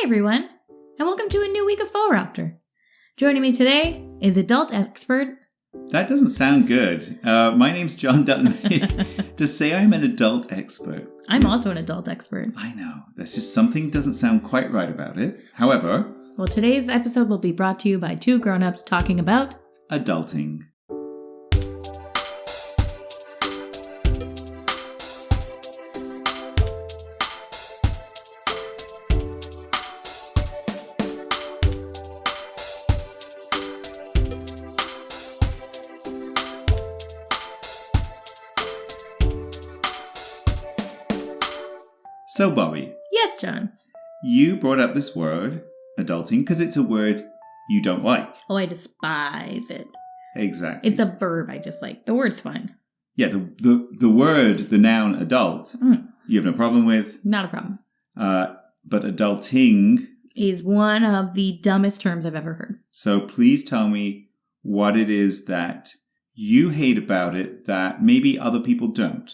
Hi everyone, and welcome to a new week of Fauxropter. Joining me today is adult expert... That doesn't sound good. My name's John Dutton. To say I'm an adult expert... I'm also an adult expert. I know. There's just something doesn't sound quite right about it. However... Well, today's episode will be brought to you by two grown-ups talking about... adulting. So, Bobby. Yes, John. You brought up this word, adulting, because it's a word you don't like. Oh, I despise it. Exactly. It's a verb I dislike. The word's fine. Yeah, the word, the noun adult, you have no problem with. Not a problem. But adulting... is one of the dumbest terms I've ever heard. So please tell me what it is that you hate about it that maybe other people don't.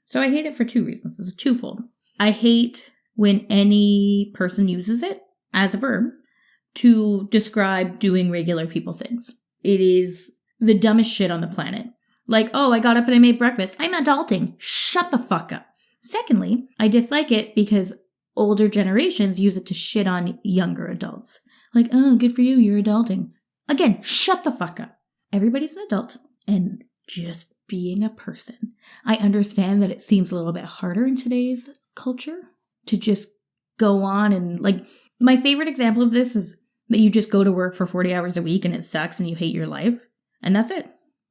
So I hate it for two reasons. It's twofold. I hate when any person uses it as a verb to describe doing regular people things. It is the dumbest shit on the planet. Like, oh, I got up and I made breakfast. I'm adulting. Shut the fuck up. Secondly, I dislike it because older generations use it to shit on younger adults. Like, oh, good for you, you're adulting. Again, shut the fuck up. Everybody's an adult and just being a person. I understand that it seems a little bit harder in today's culture to just go on and, like, my favorite example of this is that you just go to work for 40 hours a week and it sucks and you hate your life. And that's it.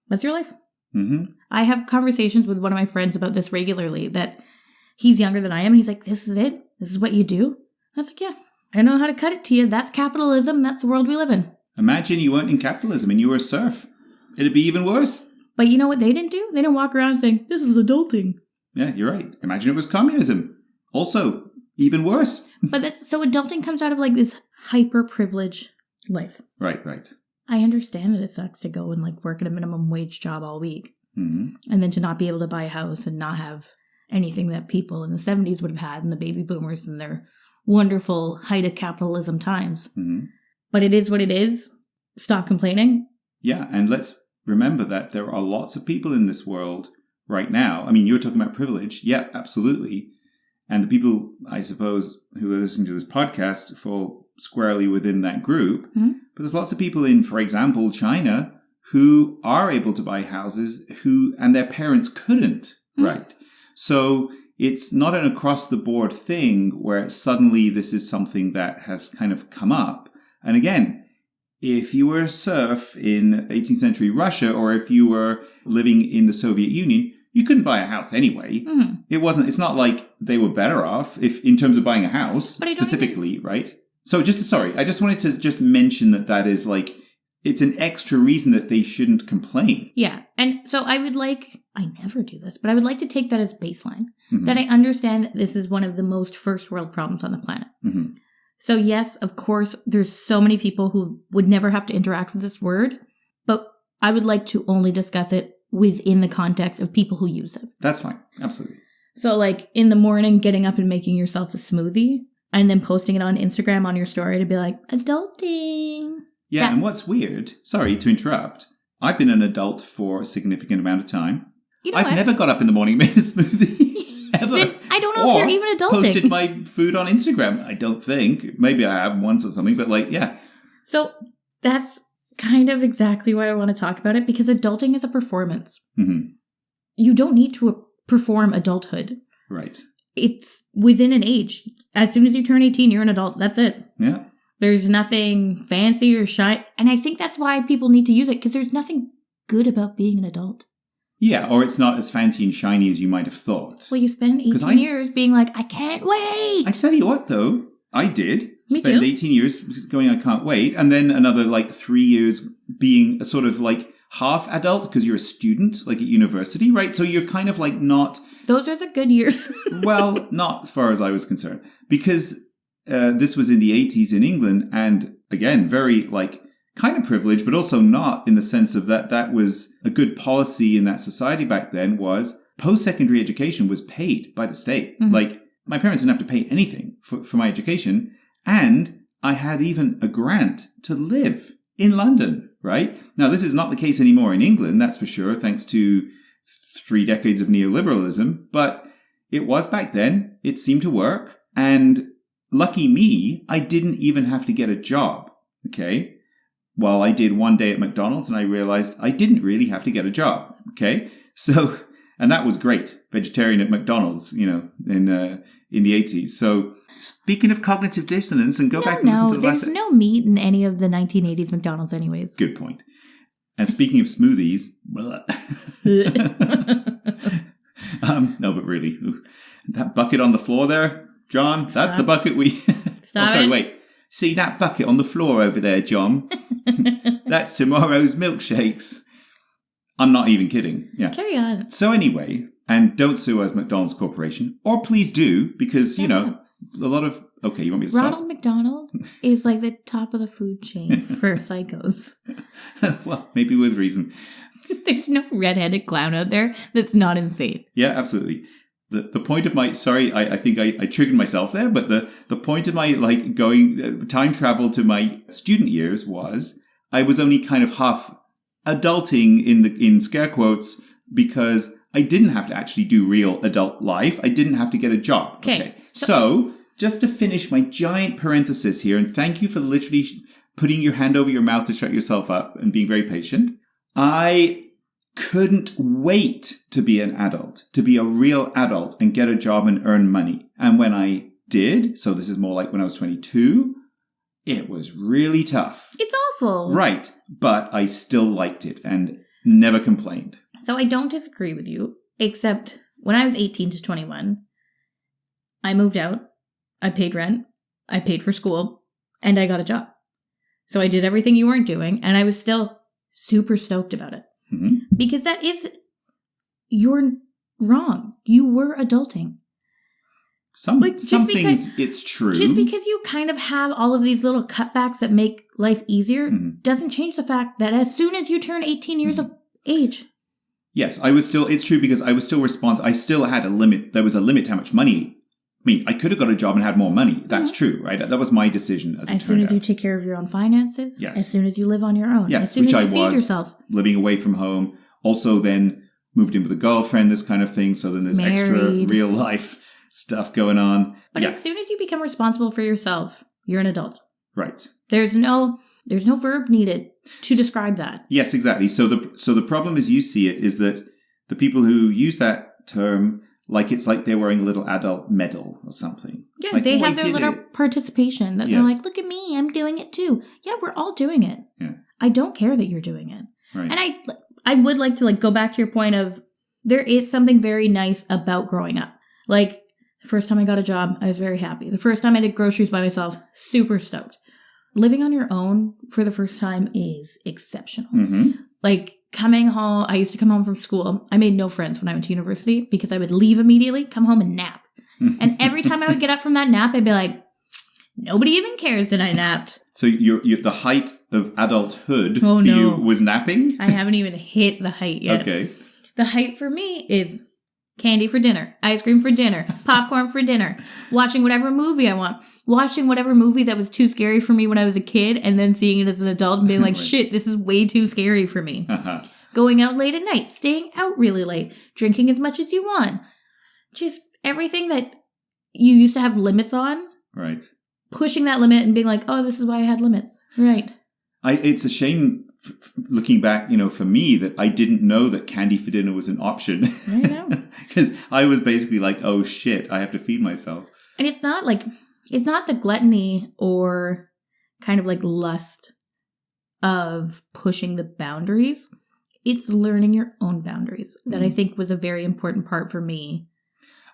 That's your life. Mm-hmm. I have conversations with one of my friends about this regularly, that he's younger than I am. He's like, this is it? This is what you do? I was like, yeah, I know how to cut it to you. That's capitalism. That's the world we live in. Imagine you weren't in capitalism and you were a serf. It'd be even worse. But you know what they didn't do? They didn't walk around saying, this is adulting. Yeah, you're right. Imagine it was communism. Also, even worse. But that's, so adulting comes out of like this hyper-privileged life. Right. I understand that it sucks to go and like work at a minimum wage job all week. Mm-hmm. And then to not be able to buy a house and not have anything that people in the 70s would have had and the baby boomers in their wonderful height of capitalism times. Mm-hmm. But it is what it is. Stop complaining. Yeah, and let's remember that there are lots of people in this world right now. I mean, you're talking about privilege. Yeah, absolutely. And the people, I suppose, who are listening to this podcast fall squarely within that group. Mm-hmm. But there's lots of people in, for example, China who are able to buy houses and their parents couldn't, right? So it's not an across-the-board thing where suddenly this is something that has kind of come up. And again, if you were a serf in 18th century Russia, or if you were living in the Soviet Union, you couldn't buy a house anyway. Mm-hmm. It's not like they were better off if in terms of buying a house specifically, right? So I just wanted to just mention that is like, it's an extra reason that they shouldn't complain. Yeah. And so I never do this, but I would like to take that as baseline, that I understand that this is one of the most first world problems on the planet. Mm-hmm. So yes, of course, there's so many people who would never have to interact with this word, but I would like to only discuss it within the context of people who use it. That's fine. Absolutely. So like in the morning, getting up and making yourself a smoothie and then posting it on Instagram on your story to be like, adulting. Yeah, and what's weird, sorry to interrupt, I've been an adult for a significant amount of time. You know I've never got up in the morning and made a smoothie, ever. Then I don't know if you're even adulting. Posted my food on Instagram, I don't think. Maybe I have once or something, but like, yeah. So that's kind of exactly why I want to talk about it, because adulting is a performance. Mm-hmm. You don't need to perform adulthood. Right. It's within an age. As soon as you turn 18, you're an adult. That's it. Yeah. There's nothing fancy or shy. And I think that's why people need to use it, because there's nothing good about being an adult. Yeah, or it's not as fancy and shiny as you might have thought. Well, you spend 18 years being like, I can't wait. I tell you what, though, I did. Me spend too. 18 years going, I can't wait. And then another, 3 years being a sort of, half adult because you're a student, like at university, right? So you're kind of, not... Those are the good years. Well, not as far as I was concerned. Because this was in the 80s in England. And, again, very, kind of privileged, but also not in the sense of that was a good policy in that society back then was post-secondary education was paid by the state. Mm-hmm. My parents didn't have to pay anything for my education. And I had even a grant to live in London, right? Now, this is not the case anymore in England, that's for sure, thanks to 3 decades of neoliberalism. But it was back then. It seemed to work. And lucky me, I didn't even have to get a job, okay? Well, I did one day at McDonald's and I realized I didn't really have to get a job, okay? So, and that was great. Vegetarian at McDonald's, in the 80s. So, speaking of cognitive dissonance, and go back and listen to the last... there's no meat in any of the 1980s McDonald's anyways. Good point. And speaking of smoothies... no, but really, that bucket on the floor there, John, that's the bucket we... wait. See that bucket on the floor over there, John? That's tomorrow's milkshakes. I'm not even kidding. Yeah. Carry on. So anyway, and don't sue us, McDonald's Corporation. Or please do, because, a lot of... Okay, you want me to stop? Ronald McDonald is like the top of the food chain for psychos. Well, maybe with reason. There's no redheaded clown out there that's not insane. Yeah, absolutely. The point of my... Sorry, I think I triggered myself there, but the point of my going time travel to my student years was I was only kind of half adulting in scare quotes because I didn't have to actually do real adult life. I didn't have to get a job. Okay. So just to finish my giant parenthesis here, and thank you for literally putting your hand over your mouth to shut yourself up and being very patient. I couldn't wait to be an adult, to be a real adult and get a job and earn money. And when I did, so this is more like when I was 22, it was really tough. It's awful. Right. But I still liked it and never complained. So I don't disagree with you, except when I was 18 to 21, I moved out, I paid rent, I paid for school, and I got a job. So I did everything you weren't doing, and I was still super stoked about it. Mm-hmm. Because you're wrong. You were adulting. Some things, it's true. Just because you kind of have all of these little cutbacks that make life easier doesn't change the fact that as soon as you turn 18 years of age. Yes, it's true because I was still responsible. I still had a limit. There was a limit to how much money. I mean, I could have got a job and had more money. That's true, right? That was my decision as soon as you take care of your own finances. Yes. As soon as you live on your own. Yes, as soon which as you I feed yourself. Living away from home. Also then moved in with a girlfriend, this kind of thing. So then there's extra real life stuff going on. But as soon as you become responsible for yourself, you're an adult. Right. There's no verb needed to describe that. Yes, exactly. So the problem as you see it is that the people who use that term... it's like they're wearing a little adult medal or something. Yeah, they have their little participation that they're like, look at me, I'm doing it too. Yeah, we're all doing it. Yeah. I don't care that you're doing it. Right. And I would like to go back to your point of there is something very nice about growing up. The first time I got a job, I was very happy. The first time I did groceries by myself, super stoked. Living on your own for the first time is exceptional. Mm-hmm. Coming home, I used to come home from school. I made no friends when I went to university because I would leave immediately, come home and nap. And every time I would get up from that nap, I'd be like, nobody even cares that I napped. So you're the height of adulthood you was napping? I haven't even hit the height yet. Okay. The height for me is candy for dinner, ice cream for dinner, popcorn for dinner, watching whatever movie I want, watching whatever movie that was too scary for me when I was a kid, and then seeing it as an adult and being like, shit, this is way too scary for me. Uh-huh. Going out late at night, staying out really late, drinking as much as you want. Just everything that you used to have limits on. Right. Pushing that limit and being like, oh, this is why I had limits. Right. It's a shame, looking back, for me, that I didn't know that candy for dinner was an option. I know. Because I was basically like, oh shit, I have to feed myself. And it's not the gluttony or kind of lust of pushing the boundaries. It's learning your own boundaries that I think was a very important part for me.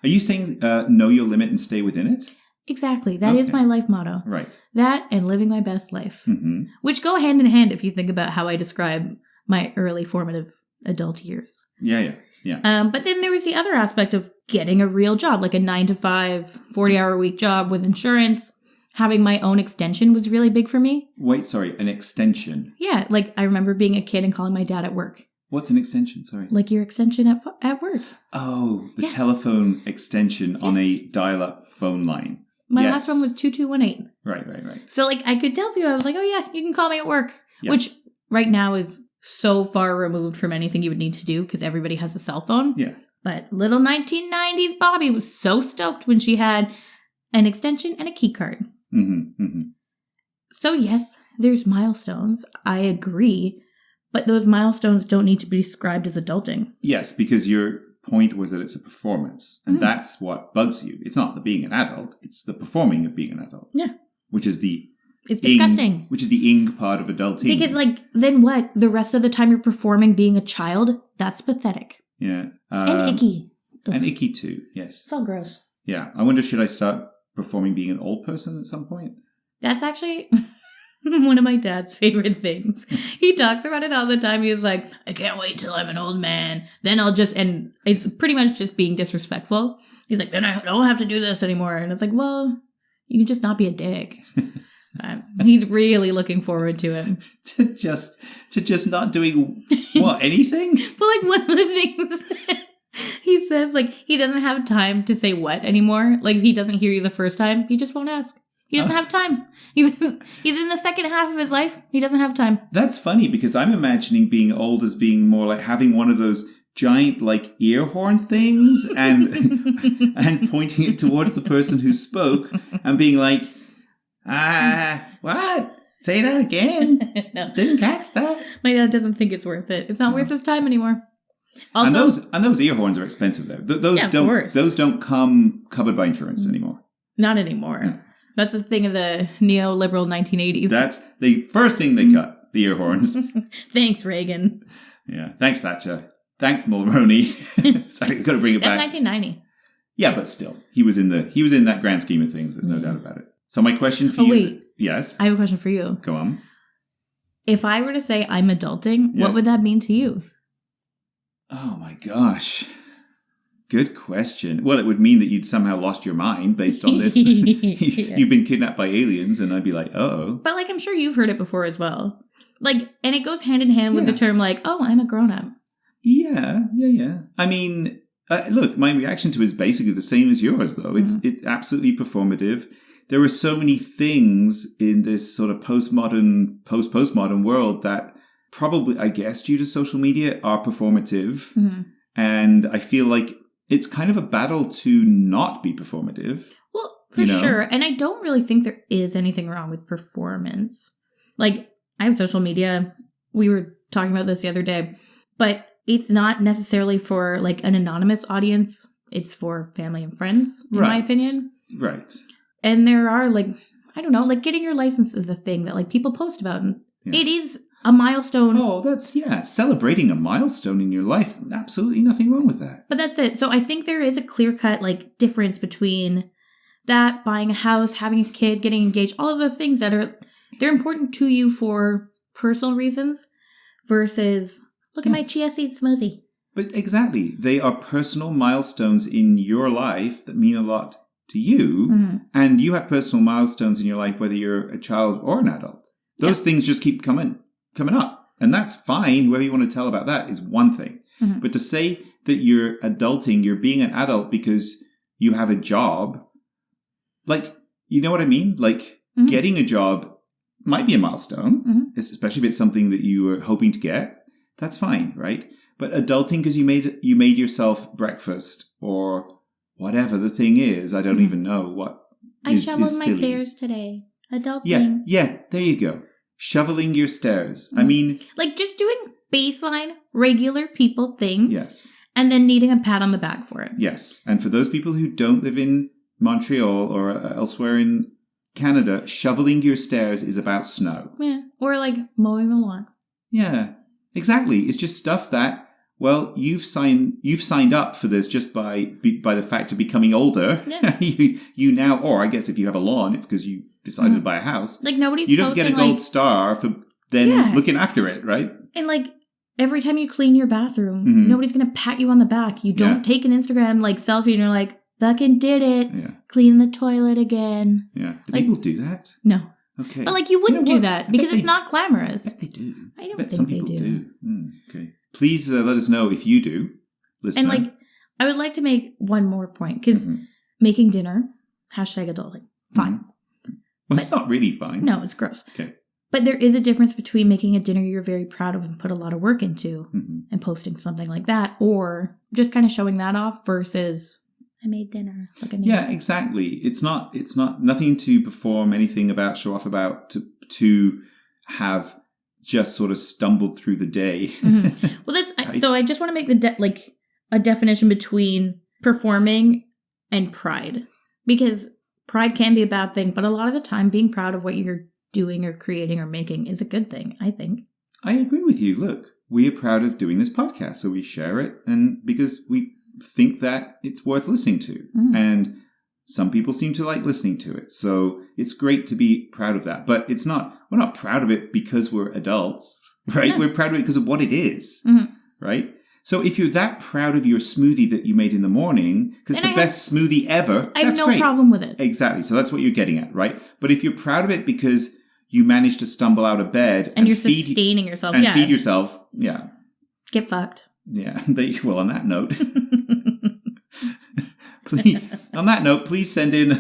Are you saying know your limit and stay within it? Exactly. That is my life motto. Right. That and living my best life. Mm-hmm. Which go hand in hand if you think about how I describe my early formative adult years. Yeah. But then there was the other aspect of getting a real job, like a 9-to-5, 40-hour-a-week job with insurance. Having my own extension was really big for me. Wait, sorry, an extension? Yeah, I remember being a kid and calling my dad at work. What's an extension? Sorry. Your extension at work. Oh, the telephone extension on a dial-up phone line. My last one was 2218. Right. So, like, I could tell people, I was like, oh, yeah, you can call me at work. Yeah. Which right now is so far removed from anything you would need to do because everybody has a cell phone. Yeah. But little 1990s Bobby was so stoked when she had an extension and a key card. So, yes, there's milestones. I agree. But those milestones don't need to be described as adulting. Yes, because your point was that it's a performance. And that's what bugs you. It's not the being an adult. It's the performing of being an adult. Yeah. Which is the... It's disgusting. Which is the ing part of adulting. Because, like, then what? The rest of the time you're performing being a child? That's pathetic. Yeah. And icky. Ugh. And icky too, yes. It's all gross. Yeah. I wonder, should I start performing being an old person at some point? That's actually one of my dad's favorite things. He talks about it all the time. He's like, I can't wait till I'm an old man. Then I'll just, and it's pretty much just being disrespectful. He's like, then I don't have to do this anymore. And it's like, well, you can just not be a dick. He's really looking forward to it. to just not doing what, anything? But like one of the things he says, like, he doesn't have time to say what anymore. Like, if he doesn't hear you the first time, he just won't ask. He doesn't have time. He's in the second half of his life. He doesn't have time. That's funny because I'm imagining being old as being more like having one of those giant like ear horn things and and pointing it towards the person who spoke and being like, what? Say that again. No. Didn't catch that. My dad doesn't think it's worth it. It's not worth his time anymore. Also, and those ear horns are expensive though. Those don't come covered by insurance anymore. Not anymore. No. That's the thing of the neoliberal 1980s. That's the first thing they cut, the ear horns. Thanks, Reagan. Yeah. Thanks, Thatcher. Thanks, Mulroney. Sorry, we've got to bring it back. That's 1990. Yeah, but still, he was in that grand scheme of things. There's no doubt about it. So my question for you... wait. Yes? I have a question for you. Go on. If I were to say I'm adulting, what would that mean to you? Oh my gosh. Good question. Well, it would mean that you'd somehow lost your mind based on this. You've been kidnapped by aliens, and I'd be like, uh-oh. But, like, I'm sure you've heard it before as well. Like, and it goes hand in hand with the term, like, oh, I'm a grown-up. Yeah. I mean, look, my reaction to it is basically the same as yours, though. It's absolutely performative. There are so many things in this sort of postmodern world that probably, I guess, due to social media, are performative. Mm-hmm. And I feel like it's kind of a battle to not be performative. Well, for sure. And I don't really think there is anything wrong with performance. Like, I have social media. We were talking about this the other day. But it's not necessarily for, like, an anonymous audience. It's for family and friends, in my opinion. Right. And there are, like, I don't know, like, getting your license is a thing that, like, people post about. And it is a milestone. Oh, that's, celebrating a milestone in your life. Absolutely nothing wrong with that. But that's it. So I think there is a clear-cut, like, difference between that, buying a house, having a kid, getting engaged, all of those things that they're important to you for personal reasons versus, look at my chia seed smoothie. But exactly. They are personal milestones in your life that mean a lot to you. Mm-hmm. And you have personal milestones in your life, whether you're a child or an adult. Those things just keep coming up. And that's fine. Whoever you want to tell about that is one thing. Mm-hmm. But to say that you're adulting, you're being an adult because you have a job, like, you know what I mean? Like, getting a job might be a milestone, especially if it's something that you were hoping to get. That's fine, right? But adulting because you made yourself breakfast or whatever the thing is, I don't even know what I shoveled my stairs today. Adulting. Yeah, there you go. Shoveling your stairs. I mean... like, just doing baseline, regular people things. Yes. And then needing a pat on the back for it. Yes. And for those people who don't live in Montreal or elsewhere in Canada, shoveling your stairs is about snow. Yeah. Or, like, mowing the lawn. Yeah. Exactly. It's just stuff that, well, you've signed up for this just by the fact of becoming older. Yeah. you now, or I guess if you have a lawn, it's because you decided to buy a house. Like, you don't get a gold star for then looking after it, right? And, like, every time you clean your bathroom, nobody's going to pat you on the back. You don't take an Instagram, like, selfie and you're like, fucking did it. Yeah. Clean the toilet again. Yeah. Do people do that? No. Okay. But, like, you wouldn't do that because it's not glamorous. I bet they do. I don't bet think some they people do. Okay. Please let us know if you do. Listener. And, like, I would like to make one more point because making dinner, #adulting, fine. Well, it's not really fine. No, it's gross. Okay. But there is a difference between making a dinner you're very proud of and put a lot of work into Mm-hmm. and posting something like that, or just kind of showing that off versus, I made dinner. Look at me. Yeah, exactly. It's not nothing to perform, anything about, show off about, to have just sort of stumbled through the day. Mm-hmm. Well, that's Right? so I just want to make a definition between performing and pride, because pride can be a bad thing, but a lot of the time being proud of what you're doing or creating or making is a good thing, I think. I agree with you. Look, we are proud of doing this podcast, so we share it, and because we think that it's worth listening to. Mm. And some people seem to like listening to it. So it's great to be proud of that. But we're not proud of it because we're adults, right? No. We're proud of it because of what it is, Mm-hmm. right? So if you're that proud of your smoothie that you made in the morning, because the best smoothie ever, I have that's no great. problem with it. Exactly. So that's what you're getting at, right? But if you're proud of it because you managed to stumble out of bed And you're sustaining yourself. and Yeah. feed yourself, yeah. Get fucked. Yeah. Well, on that note, please send in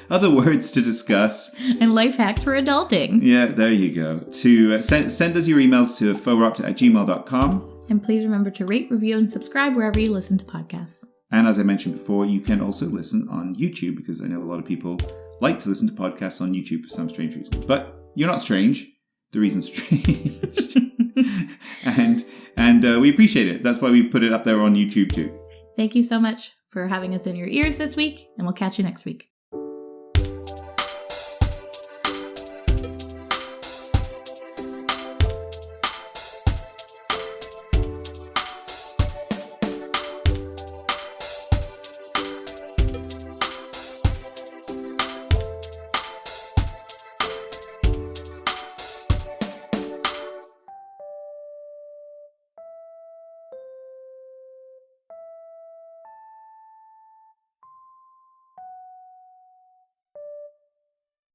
other words to discuss. And life hacks for adulting. Yeah, there you go. To send us your emails to fauxropter@gmail.com. And please remember to rate, review, and subscribe wherever you listen to podcasts. And as I mentioned before, you can also listen on YouTube, because I know a lot of people like to listen to podcasts on YouTube for some strange reason. But you're not strange. The reason's strange. and we appreciate it. That's why we put it up there on YouTube too. Thank you so much for having us in your ears this week, and we'll catch you next week.